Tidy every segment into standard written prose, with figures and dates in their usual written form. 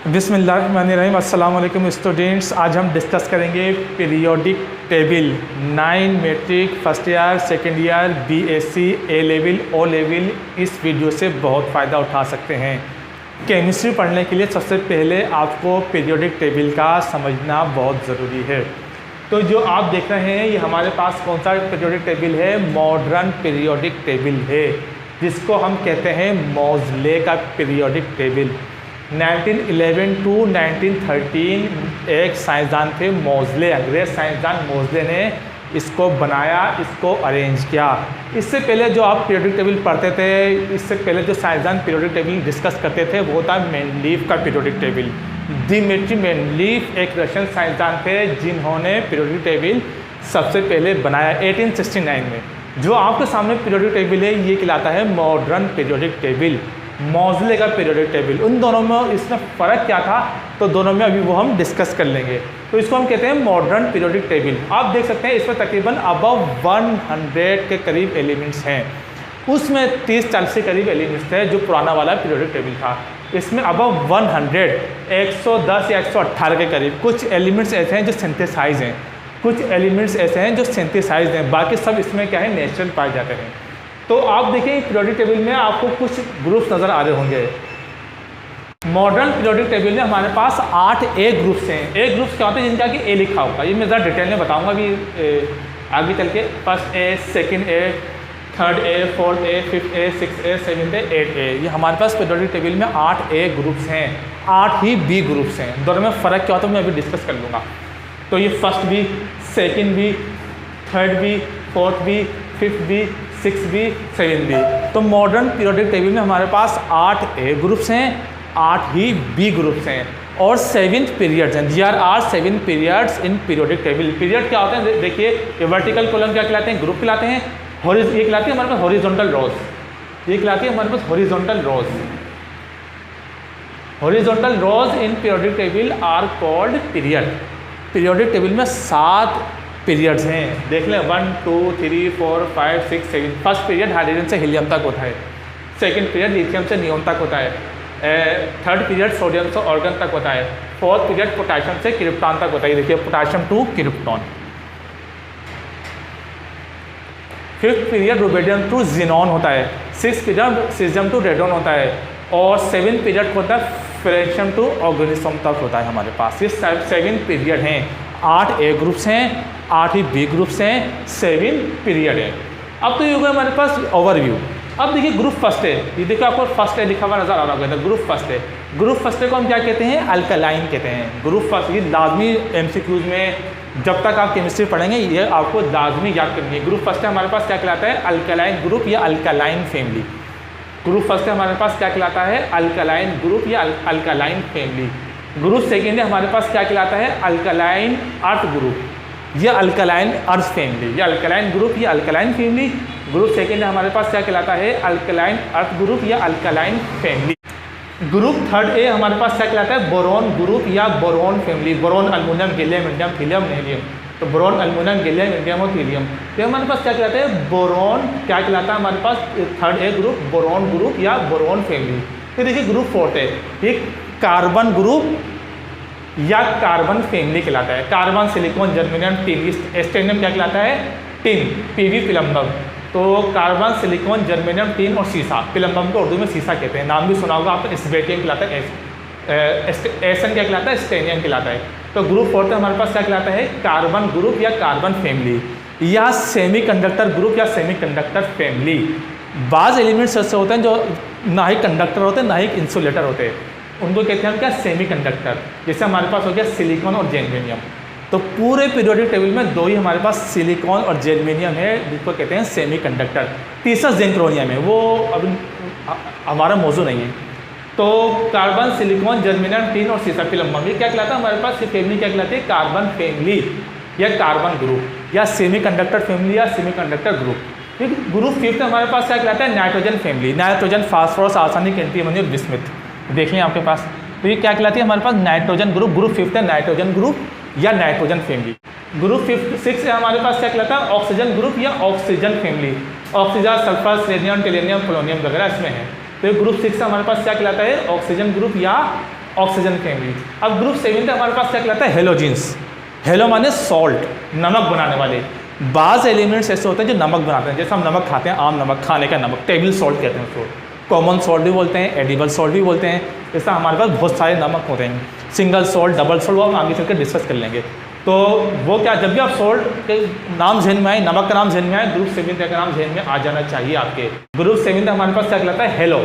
बिस्मिल्लाहिर्रहमानिर्रहीम। अस्सलाम वालेकुम स्टूडेंट्स। आज हम डिस्कस करेंगे periodic table 9 matric first year second year BSc A level O level. इस वीडियो से बहुत फ़ायदा उठा सकते हैं। केमिस्ट्री पढ़ने के लिए सबसे पहले आपको पीरियोडिक टेबल का समझना बहुत ज़रूरी है। तो जो आप देख रहे हैं ये हमारे पास कौन सा पीरियोडिक टेबल है? मॉडर्न पीरियोडिक टेबल है, जिसको हम कहते हैं मोज़ले का पीरियोडिक टेबल। 1911 टू 1913 एक साइंसदान थे मोज़ले, अंग्रेज साइंसदान मोज़ले ने इसको बनाया, इसको अरेंज किया। इससे पहले जो आप पीरियोडिक टेबल पढ़ते थे, इससे पहले जो साइंसदान पीरियोडिक टेबल डिस्कस करते थे वो था मेंडलीफ का पीरियोडिक टेबल। दिमित्री मेंडलीफ एक रशियन साइंसदान थे जिन्होंने पीरियोडिक टेबल सबसे पहले बनाया 1869 में। जो आपके सामने पीरियोडिक टेबल है ये कहलाता है मॉडर्न पीरियोडिक टेबल, मोज़ले का पीरियोडिक टेबल। उन दोनों में इसमें फ़र्क क्या था तो दोनों में अभी वो हम डिस्कस कर लेंगे। तो इसको हम कहते हैं मॉडर्न पीरियोडिक टेबल। आप देख सकते हैं इसमें तकरीबन अबव 100 के करीब एलिमेंट्स हैं। उसमें 30-40 के करीब एलिमेंट्स थे जो पुराना वाला पीरियोडिक टेबल था। इसमें अबव 110 या 118 के करीब कुछ एलिमेंट्स ऐसे हैं जो सिंथेसाइज हैं, कुछ एलिमेंट्स ऐसे हैं जो सिंथेसाइज हैं, बाकी सब इसमें क्या है नेचुरल पाए जाते हैं। तो आप देखिए पीरियोडिक टेबल में आपको कुछ ग्रुप्स नज़र आ रहे होंगे। मॉडर्न पीरियोडिक टेबल में हमारे पास 8 ए ग्रुप्स हैं। ए ग्रुप्स क्या होते हैं? जिनका कि ए लिखा होगा, ये मैं ज़रा डिटेल में बताऊंगा अभी आगे चल के। First A, second A, third A, fourth A, fifth A, six A, seventh A, 8 ए। ये हमारे पास पीरियोडिक टेबल में 8 ए ग्रुप्स हैं, 8 ही बी ग्रुप्स हैं। दोनों में फ़र्क क्या होता है मैं अभी डिस्कस कर लूँगा। तो ये first B, second B, third B, fourth B, fifth B, 6 B, 7 B. तो मॉडर्न पीरियोडिक टेबल में हमारे पास 8 ए ग्रुप्स हैं, 8 ही बी ग्रुप्स हैं और 7 पीरियड्स हैं। There are 7 periods in periodic table. Period क्या होते हैं? देखिए ये वर्टिकल कॉलम क्या कहलाते हैं? ग्रुप कहलाते हैं। ये कहलाती है हमारे पास हॉरिजॉन्टल रोज, ये कहलाती है हमारे पास horizontal rows. Horizontal rows in periodic table are called period. Periodic table में 7 पीरियड्स हैं। देख लें 1 2 3 4 5 6 7। फर्स्ट पीरियड हाइड्रोजन से हीलियम तक होता है, सेकंड पीरियड लिथियम से नियोन तक होता है, थर्ड पीरियड सोडियम से ऑर्गन तक होता है, फोर्थ पीरियड पोटेशियम से क्रिप्टॉन तक होता है। देखिए potassium to krypton. Fifth period rubidium to xenon होता है, six period caesium to radon होता है और 7 पीरियड होता है फ्रेशियम टू ऑर्गेनिज्म तक होता है हमारे पास। ये 7 पीरियड हैं। 8 ए ग्रुप्स हैं, 8 ही बी ग्रुप्स हैं, 7 पीरियड है। अब तो ये हो गया हमारे पास ओवरव्यू। अब देखिए ग्रुप फर्स्ट है, ये देखिए आपको फर्स्ट है लिखा हुआ नजर आ रहा होगा। ग्रुप फर्स्ट है, ग्रुप फर्स्ट है को हम क्या कहते हैं? अल्कलाइन कहते हैं। ग्रुप फर्स्ट ये लाजमी एमसीक्यूज में जब तक आप केमिस्ट्री पढ़ेंगे ये आपको लाजमी याद करनी है। ग्रुप फर्स्ट है हमारे पास क्या कहलाता है? अल्कलाइन ग्रुप या अल्कलाइन फैमिली। ग्रुप फर्स्ट है हमारे पास क्या कहलाता है? अल्कलाइन ग्रुप या अल्कलाइन फैमिली। ग्रुप सेकेंड है हमारे पास क्या कहलाता है? अल्कलाइन अर्थ ग्रुप या अल्कलाइन अर्थ फैमिली, या अल्कलाइन ग्रुप या अल्कलाइन फैमिली। ग्रुप सेकेंड है हमारे पास क्या कहलाता है? अल्कलाइन अर्थ ग्रुप या alkaline family. Group third A हमारे पास क्या कहलाता है? बोरोन ग्रुप या boron family. Boron, aluminium, gallium, indium, thallium, नेलियम। तो बोरोन, अल्मुनियम, गैलियम, इंडियम और थीलियम। तो हमारे पास क्या कहलाता है? बोरोन क्या कहलाता है हमारे पास? Third A group boron group या बोरोन फैमिली। फिर देखिए ग्रुप फोर्थ है, ये कार्बन ग्रुप या कार्बन फैमिली कहलाता है। Carbon, silicon, germanium, tin. Stannum क्या कहलाता है? Tin, PB plumbum. तो कार्बन, सिलिकॉन, जर्मेनियम, टिन और सीसा। पिलम्बम को उर्दू में सीसा कहते हैं, नाम भी सुना होगा आपको। स्बेटियम कहलाता है, एसन क्या कहलाता है? स्टेनियम कहलाता है। तो ग्रुप फोर्थ हमारे पास क्या कहलाता है? कार्बन ग्रुप या कार्बन फैमिली या सेमीकंडक्टर ग्रुप या सेमीकंडक्टर फैमिली। बाज़ एलिमेंट्स ऐसे होते हैं जो ना ही कंडक्टर होते हैं ना ही इंसुलेटर होते हैं, उनको कहते हैं हम क्या? सेमीकंडक्टर। जैसे हमारे पास हो गया सिलिकॉन और जर्मेनियम। तो पूरे पीरियोडिक टेबल में 2 ही हमारे पास सिलिकॉन और जर्मेनियम है जिसको कहते हैं सेमीकंडक्टर। तीसरा जिंक्रोनियम है, वो अभी हमारा मौजू नहीं है। तो कार्बन, सिलिकॉन, जर्मेनियम, टिन और सीसा, पिलम्बम, ये क्या कहलाता है हमारे पास? ये फैमिली क्या कहलाती है? कार्बन फैमिली या कार्बन ग्रुप या सेमीकंडक्टर फैमिली या सेमीकंडक्टर ग्रुप। फिर ग्रुप फिफ्थ हमारे पास क्या कहलाता है? Nitrogen family. Nitrogen, phosphorus, arsenic, antimony और बिस्मुथ। देखिए आपके पास तो ये क्या कहलाती है हमारे पास? Nitrogen group. ग्रुप फिफ्थ है नाइट्रोजन ग्रुप या नाइट्रोजन फैमिली। ग्रुप फिफ्थ 6 है हमारे पास क्या कहलाता है? ऑक्सीजन ग्रुप या oxygen family. Oxygen, sulphur, selenium, tellurium, polonium वगैरह इसमें है। तो ग्रुप 6 हमारे पास क्या कहलाता है? ऑक्सीजन ग्रुप या ऑक्सीजन फैमिली। अब ग्रुप 7 का हमारे पास क्या कहलाता है? हेलोजेंस। हेलो माने सॉल्ट, नमक बनाने वाले। बाज़ एलिमेंट्स ऐसे होते हैं जो नमक बनाते हैं, जैसे हम नमक खाते हैं, आम नमक, खाने का नमक, टेबल सॉल्ट कहते हैं उसको, कॉमन सॉल्ट भी बोलते हैं, एडिबल सॉल्ट भी बोलते हैं। ऐसा हमारे पास बहुत सारे नमक होते हैं, सिंगल सॉल्ट, डबल सॉल्ट, वो हम आगे चल के डिस्कस कर लेंगे। तो वो क्या, जब भी आप सॉल्ट के नाम जहन में आए, नमक का नाम जहन में आए, ग्रुप 7 का नाम जहन में आ जाना चाहिए आपके। ग्रुप 7 हमारे पास क्या कहलाता है? हेलो,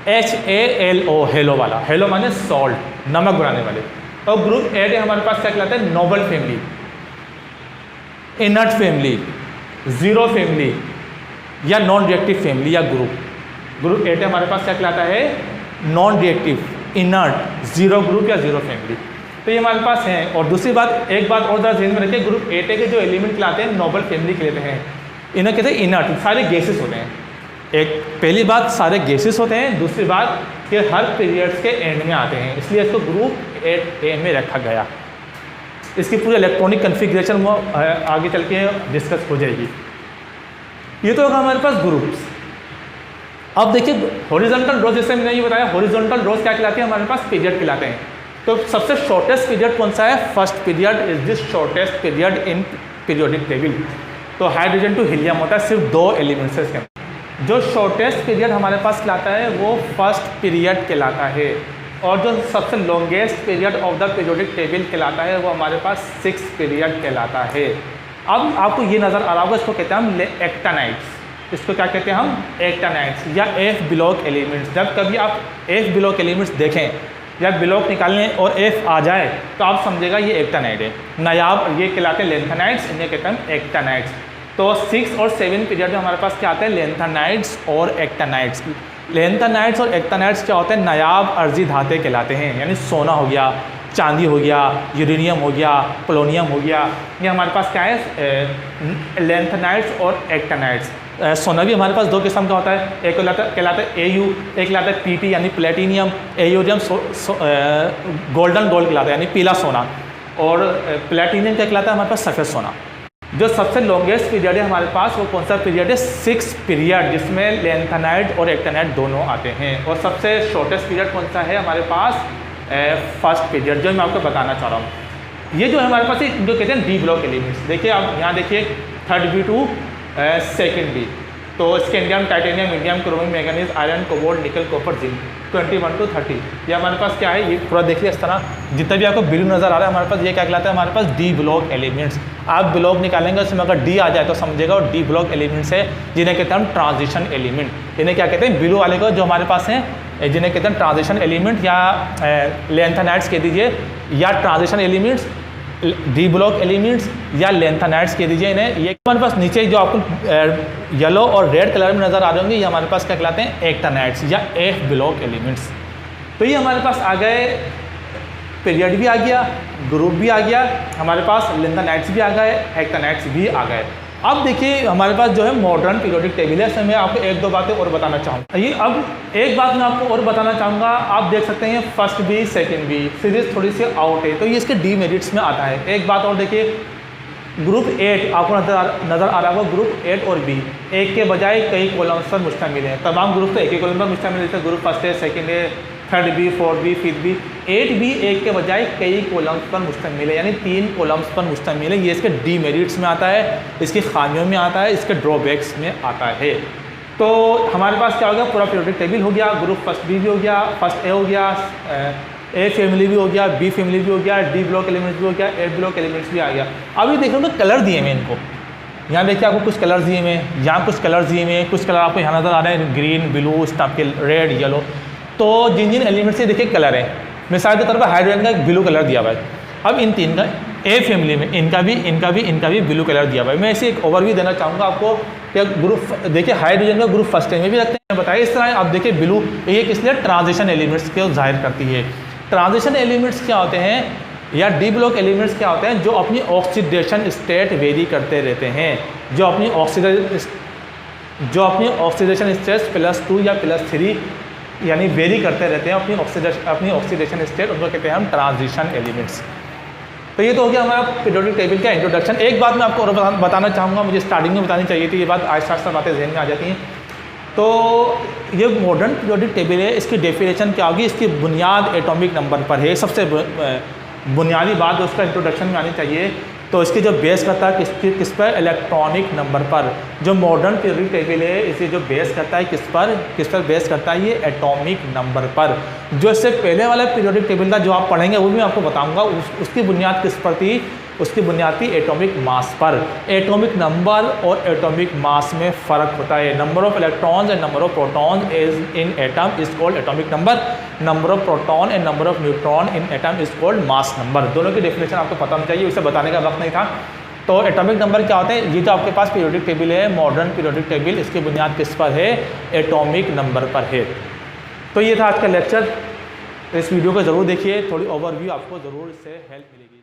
HALO, हेलो वाला। हेलो माने सॉल्ट, नमक बनाने वाले। और ग्रुप 8 हमारे पास क्या कहलाता है? Nobel family, inert family, zero family या नॉन रिएक्टिव फैमिली या ग्रुप। ग्रुप 8 हमारे पास क्या कहलाता है? Non reactive, inert, zero group या जीरो फैमिली। तो ये हमारे पास हैं। और दूसरी बात, एक बात और ज़रा ध्यान में रखिए, ग्रुप 8 के जो एलिमेंट कहलाते हैं नोबल फैमिली कहते हैं, इन्हें कहते हैं इनर्ट, सारे गैसेस होते हैं। एक पहली बात, सारे गैसेस होते हैं। दूसरी बात कि हर पीरियड्स के एंड में आते हैं, इसलिए इसको ग्रुप 8A में रखा गया। इसकी पूरी इलेक्ट्रॉनिक कन्फिग्रेशन वो आगे चल के डिस्कस हो जाएगी। ये तो होगा हमारे पास ग्रुप्स। अब देखिए हॉरिजॉन्टल रोज, जैसे मैंने ये बताया, हॉरिजॉन्टल रोज क्या कहलाते हैं? हमारे पास पीरियड कहलाते हैं। तो सबसे शॉर्टेस्ट पीरियड कौन सा है? First period is this shortest period in periodic table. तो हाइड्रोजन टू हीलियम होता है, सिर्फ 2 एलिमेंट्स है इसके अंदर। जो शॉर्टेस्ट पीरियड हमारे पास कहलाता है वो फर्स्ट पीरियड कहलाता है, और जो सबसे longest period of the periodic table कहलाता है वो हमारे पास 6 पीरियड कहलाता है। अब आपको ये नज़र आ रहा होगा, इसको कहते हैं हम एक्टानाइट्स। इसको क्या कहते हैं हम? एक्टानाइट्स या F ब्लॉक एलिमेंट्स। जब कभी आप F ब्लॉक एलिमेंट्स देखें या ब्लॉक निकालने और F आ जाए तो आप समझेगा ये एक्टानाइट है। नायाब ये कहलाते हैं लेंथेनाइट्स, इन्हें कहते हैं एक्टानाइट्स। तो 6 और 7 पीरियड में हमारे पास क्या आते हैं? लेंथेनाइट्स और एक्टानाइट्स। लेंथेनाइट्स और एक्टानाइट्स क्या होते हैं? नायाब अर्जी धाते कहलाते हैं, यानी सोना हो गया, चांदी हो गया, यूरेनियम हो गया, पोलोनियम हो गया। ये हमारे पास क्या है? लेंथेनाइट्स और एक्टानाइट्स। सोना भी हमारे पास 2 किस्म का होता है, एक कहलाता है AU, एक कहलाता है PT यानी प्लेटिनियम, एयूरियम गोल्डन गोल्ड कहलाता है यानी पीला सोना, और प्लेटिनियम क्या कहलाता है? हमारे पास सफ़ेद सोना। जो सबसे लॉन्गेस्ट पीरियड है हमारे पास वो कौन सा पीरियड है? 6 पीरियड, जिसमें लेंथेनाइट और एक्टानाइट दोनों आते हैं। और सबसे शॉर्टेस्ट पीरियड कौन सा है हमारे पास? फर्स्ट पीरियड, जो मैं आपको बताना चाह रहा हूँ। ये जो है हमारे पास जो कहते हैं D ब्लॉक एलिमेंट्स। देखिए आप यहाँ देखिए, 3rd B to 2nd B। तो scandium, titanium, indium, chromium, manganese, iron, cobalt, nickel, copper, zinc, 21 to 30। ये हमारे पास क्या है? ये पूरा देखिए इस तरह, जितना भी आपको ब्लू नज़र आ रहा है हमारे पास, ये क्या कहलाता है? हमारे पास D ब्लॉक एलिमेंट्स। आप ब्लॉक निकालेंगे उसमें अगर D आ जाए तो समझेगा और D ब्लॉक एलिमेंट्स है, जिन्हें कहते हैं हम ट्रांजिशन एलिमेंट। इन्हें क्या कहते हैं? ब्लू वाले को जो हमारे पास हैं, जिन्हें कहते हैं ट्रांजिशन एलिमेंट या लेंथेनाइट्स कह दीजिए, या transition elements, D block elements या लेंथेनाइट्स कह दीजिए इन्हें। ये हमारे पास नीचे जो आपको येलो और रेड कलर में नज़र आ रहे होंगे, ये हमारे पास क्या कहलाते हैं? एक्टानाइट्स या F ब्लॉक एलिमेंट्स। तो ये हमारे पास आ गए, पीरियड भी आ गया, ग्रुप भी आ गया, हमारे पास लेंथेनाइट्स भी आ गए, एक्टानाइट्स भी आ गए। अब देखिए हमारे पास जो है मॉडर्न पीरियोडिक टेबल है, इसमें मैं आपको 1-2 बातें और बताना चाहूँगा। ये अब एक बात मैं आपको और बताना चाहूँगा, आप देख सकते हैं first B, second B series थोड़ी सी आउट है, तो ये इसके डीमेरिट्स में आता है। एक बात और देखिए, ग्रुप 8 आपको नज़र आ रहा होगा, ग्रुप 8 और B एक के बजाय कई कॉलम्स पर मुश्तमिल है। तमाम ग्रुप तो एक ही कॉलम पर मुश्तमिल है, जैसे ग्रुप फर्स्ट है, सेकेंड है, 3rd B, 4th B, 5th B। 8 भी एक के बजाय कई कॉलम्स पर मुश्तमिल है, यानी 3 कॉलम्स पर मुश्तमिल है। ये इसके डीमेरिट्स में आता है, इसकी खामियों में आता है, इसके ड्रॉबैक्स में आता है। तो हमारे पास क्या हो गया? पूरा पीरियोडिक टेबल हो गया, ग्रुप फर्स्ट B भी हो गया, फर्स्ट A हो गया, A फैमिली भी हो गया, B फैमिली भी हो गया, D ब्लॉक एलिमेंट्स भी हो गया, 8 ब्लॉक एलिमेंट्स भी आ गया। अभी देख रहे हो कलर दिए हुए इनको, यहाँ देखिए आपको कुछ कलर दिए हुए हैं, यहाँ कुछ कलर दिए हुए हैं, कुछ कलर आपको यहाँ नज़र आ रहे हैं, ग्रीन, ब्लू, इस टाइप के, रेड, येलो। तो जिन जिन एलिमेंट्स से देखिए कलर है, मिसाल के तौर पर हाइड्रोजन का एक ब्लू कलर दिया हुआ है। अब इन 3 का A फैमिली में इनका भी ब्लू कलर दिया हुआ है। मैं ऐसे एक ओवरव्यू देना चाहूँगा आपको कि ग्रुप देखिए हाइड्रोजन का ग्रुप फर्स्ट में भी रखते हैं, बताइए इस तरह। आप देखिए ब्लू, ये किस लिए? ट्रांजिशन एलिमेंट्स को जाहिर करती है। ट्रांजिशन एलिमेंट्स क्या होते हैं या D ब्लॉक एलिमेंट्स क्या होते हैं? जो अपनी ऑक्सीडेशन स्टेट वेरी करते रहते हैं, जो अपनी ऑक्सीडेशन स्टेट +2 या +3 यानी वेरी करते रहते हैं अपनी ऑक्सीडेशन स्टेट, उनको कहते हैं हम ट्रांजिशन एलिमेंट्स। तो ये तो हो गया हमारा पीरियोडिक टेबल का इंट्रोडक्शन। एक बात मैं आपको और बताना चाहूँगा, मुझे स्टार्टिंग में बतानी चाहिए थी, ये बात आहिस्ता आहिस्ता बातें जहन में आ जाती हैं। तो ये मॉडर्न पीरियोडिक टेबल है, इसकी डेफिनेशन क्या होगी, इसकी बुनियाद एटॉमिक नंबर पर है। सबसे बुनियादी बात उसका इंट्रोडक्शन में आनी चाहिए। तो इसकी जो बेस करता है किस पर, इलेक्ट्रॉनिक नंबर पर। जो मॉडर्न पीरियोडिक टेबल है इसे जो बेस करता है किस पर बेस करता है, ये एटॉमिक नंबर पर। जो इससे पहले वाला पीरियोडिक टेबल था जो आप पढ़ेंगे वो भी मैं आपको बताऊंगा, उसकी बुनियाद किस पर थी, उसकी बुनियाद थी एटॉमिक मास पर। एटॉमिक नंबर और एटॉमिक मास में फ़र्क होता है। Number of electrons and number of protons is in atom is called atomic number. Number of proton and number of neutron in atom is called mass number. दोनों की definition आपको पता होनी चाहिए, उसे बताने का वक्त नहीं था। तो एटॉमिक नंबर क्या होते हैं, ये जो आपके पास पीरियोडिक टेबल है, मॉडर्न पीरियोडिक टेबल, इसकी बुनियाद किस पर है, एटॉमिक नंबर पर है। तो ये था आज का लेक्चर। इस वीडियो को ज़रूर देखिए, थोड़ी ओवरव्यू आपको ज़रूर इससे हेल्प मिलेगी।